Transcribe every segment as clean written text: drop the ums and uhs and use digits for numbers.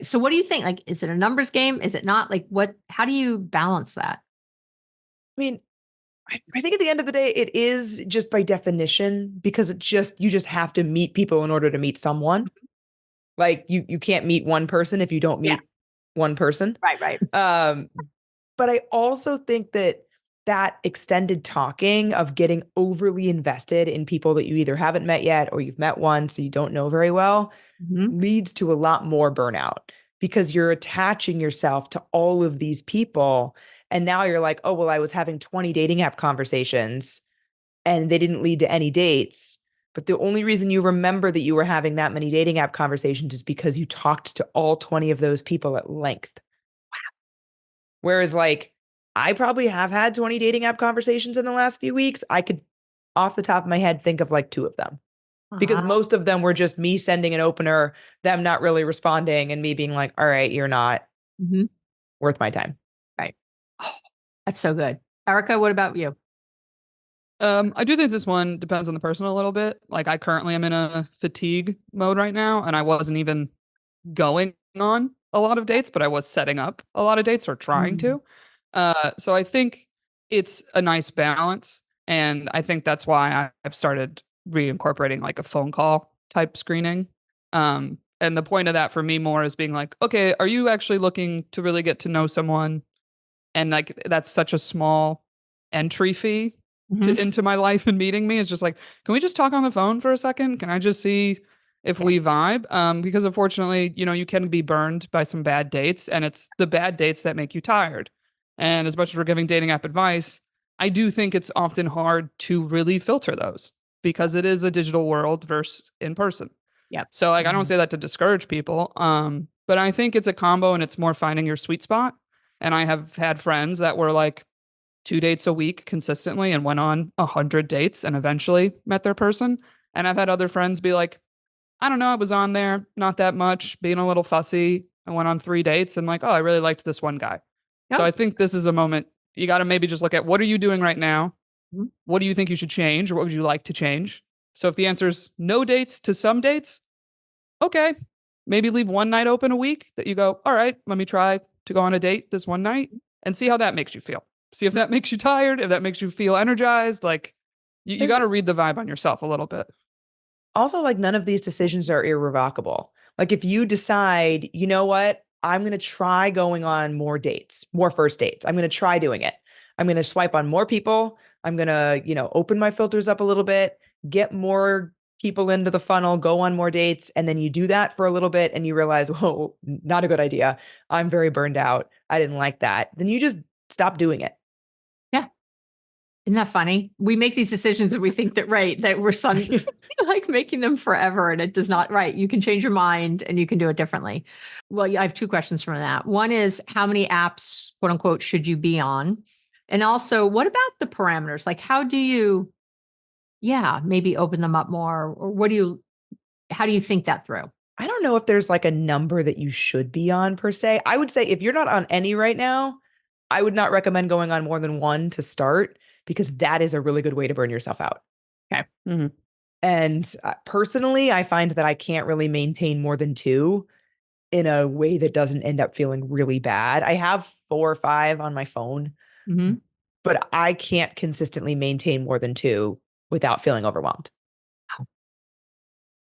So what do you think? Like, is it a numbers game? Is it not? Like, how do you balance that? I mean, I think at the end of the day, it is just by definition because you just have to meet people in order to meet someone. Like you can't meet one person if you don't Yeah. meet one person. Right. Right. Um, but I also think that that extended talking of getting overly invested in people that you either haven't met yet or you've met once so you don't know very well Hmm. leads to a lot more burnout because you're attaching yourself to all of these people. And now you're like, oh, well, I was having 20 dating app conversations and they didn't lead to any dates. But the only reason you remember that you were having that many dating app conversations is because you talked to all 20 of those people at length. Whereas, like, I probably have had 20 dating app conversations in the last few weeks. I could, off the top of my head, think of like two of them because Uh-huh. most of them were just me sending an opener, them not really responding, and me being like, all right, you're not Hmm. worth my time. Right. Oh, that's so good. Erica, what about you? I do think this one depends on the person a little bit. Like I currently am in a fatigue mode right now, and I wasn't even going on a lot of dates, but I was setting up a lot of dates or trying Mm. to. So I think it's a nice balance, and I think that's why I've started reincorporating like a phone call type screening. And the point of that for me more is being like, okay, are you actually looking to really get to know someone? And like that's such a small entry fee Hmm. to into my life and meeting me. It's just like, can we just talk on the phone for a second? Can I just see if Yeah. we vibe? Because unfortunately, you can be burned by some bad dates, and it's the bad dates that make you tired. And as much as we're giving dating app advice, I do think it's often hard to really filter those because it is a digital world versus in person. Yep. So like I don't Mhm. say that to discourage people. But I think it's a combo and it's more finding your sweet spot. And I have had friends that were like 2 dates a week consistently and went on 100 dates and eventually met their person. And I've had other friends be like, I don't know, I was on there, not that much, being a little fussy. I went on 3 dates and like, oh, I really liked this one guy. So Yep. I think this is a moment you got to maybe just look at what are you doing right now? Mhm. What do you think you should change or what would you like to change? So if the answer is no dates to some dates, okay, maybe leave one night open a week that you go, all right, let me try to go on a date this one night and see how that makes you feel. See if that makes you tired, if that makes you feel energized. Like you got There's to read the vibe on yourself a little bit. also like none of these decisions are irrevocable. Like if you decide, you know what, I'm going to try going on more dates, more first dates. I'm going to try doing it. I'm going to swipe on more people. I'm going to, open my filters up a little bit, get more people into the funnel, go on more dates. And then you do that for a little bit and you realize, whoa, not a good idea. I'm very burned out. I didn't like that. Then you just stop doing it. Yeah. Isn't that funny? We make these decisions and we think that, right, that we're like making them forever and it does not, right. You can change your mind and you can do it differently. Well, yeah, I have two questions from that. One is how many apps, quote unquote, should you be on? And also, what about the parameters? Like, how do you, yeah, maybe open them up more? Or how do you think that through? I don't know if there's like a number that you should be on per se. I would say if you're not on any right now, I would not recommend going on more than one to start because that is a really good way to burn yourself out. Okay. Mhm. And personally, I find that I can't really maintain more than two in a way that doesn't end up feeling really bad. I have four or five on my phone, Hmm. but I can't consistently maintain more than two without feeling overwhelmed.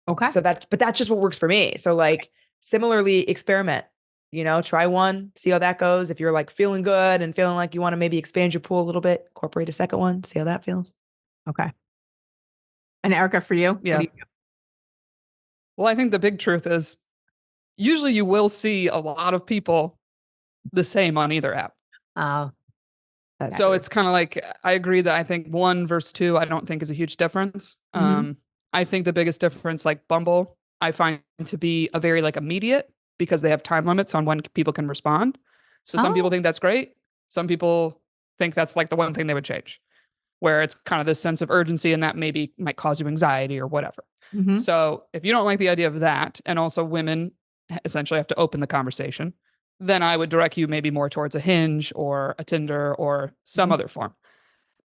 Okay. But that's just what works for me. So like similarly, experiment, try one, see how that goes. If you're like feeling good and feeling like you want to maybe expand your pool a little bit, incorporate a second one, see how that feels. Okay. And Erica, for you, what Yeah. do you Well, I think the big truth is usually you will see a lot of people the same on either app. Oh, That's okay. So true. it's kind of like I agree that I think one versus two, I don't think is a huge difference. Hmm. I think the biggest difference, like Bumble, I find to be a very like immediate because they have time limits on when people can respond. So some people Oh, think that's great. Some people think that's like the one thing they would change, where it's kind of this sense of urgency and that maybe might cause you anxiety or whatever. hmm. So if you don't like the idea of that, and also women essentially have to open the conversation, then I would direct you maybe more towards a Hinge or a Tinder or some Hmm. other form.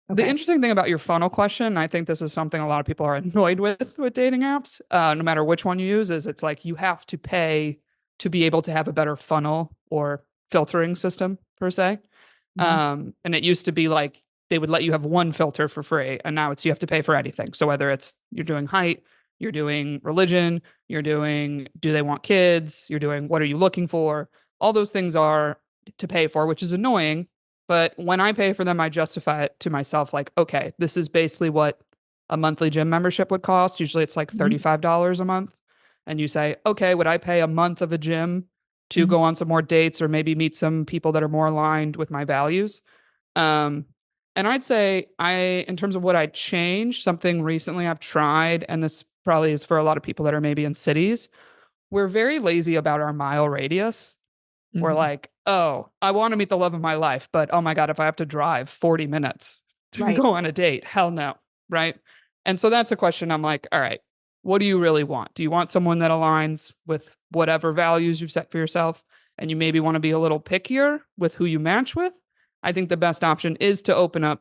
The Okay. interesting thing about your funnel question, I think this is something a lot of people are annoyed with dating apps, no matter which one you use, is it's like you have to pay to be able to have a better funnel or filtering system per se. And it used to be like they would let you have one filter for free, and now it's you have to pay for anything. So whether it's you're doing height, you're doing religion, you're doing do they want kids, you're doing what are you looking for, all those things are to pay for, which is annoying. But when I pay for them, I justify it to myself like, okay, this is basically what a monthly gym membership would cost. Usually it's like $35 a month. And you say, okay, would I pay a month of a gym to go on some more dates or maybe meet some people that are more aligned with my values? And I'd say in terms of what I'd change, something recently I've tried, and this probably is for a lot of people that are maybe in cities, we're very lazy about our mile radius. We're like, oh, I want to meet the love of my life, but oh my God, if I have to drive 40 minutes to go on a date, hell no. Right. And so that's a question I'm like, all right, what do you really want? Do you want someone that aligns with whatever values you've set for yourself? And you maybe want to be a little pickier with who you match with? I think the best option is to open up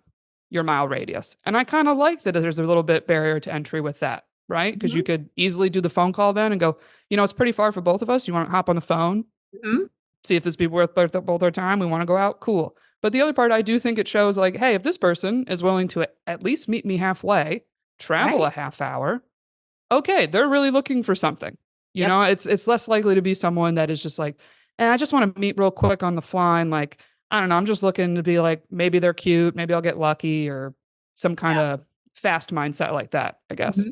your mile radius. And I kind of like that there's a little bit barrier to entry with that, right? Because you could easily do the phone call then and go, it's pretty far for both of us. You want to hop on the phone? See if this be worth both our time. We want to go out. Cool. But the other part, I do think it shows like, hey, if this person is willing to at least meet me halfway, travel a half hour, okay, they're really looking for something. It's less likely to be someone that is just like, I just want to meet real quick on the fly. And like, I don't know, I'm just looking to be like, maybe they're cute, maybe I'll get lucky, or some kind of fast mindset like that, I guess.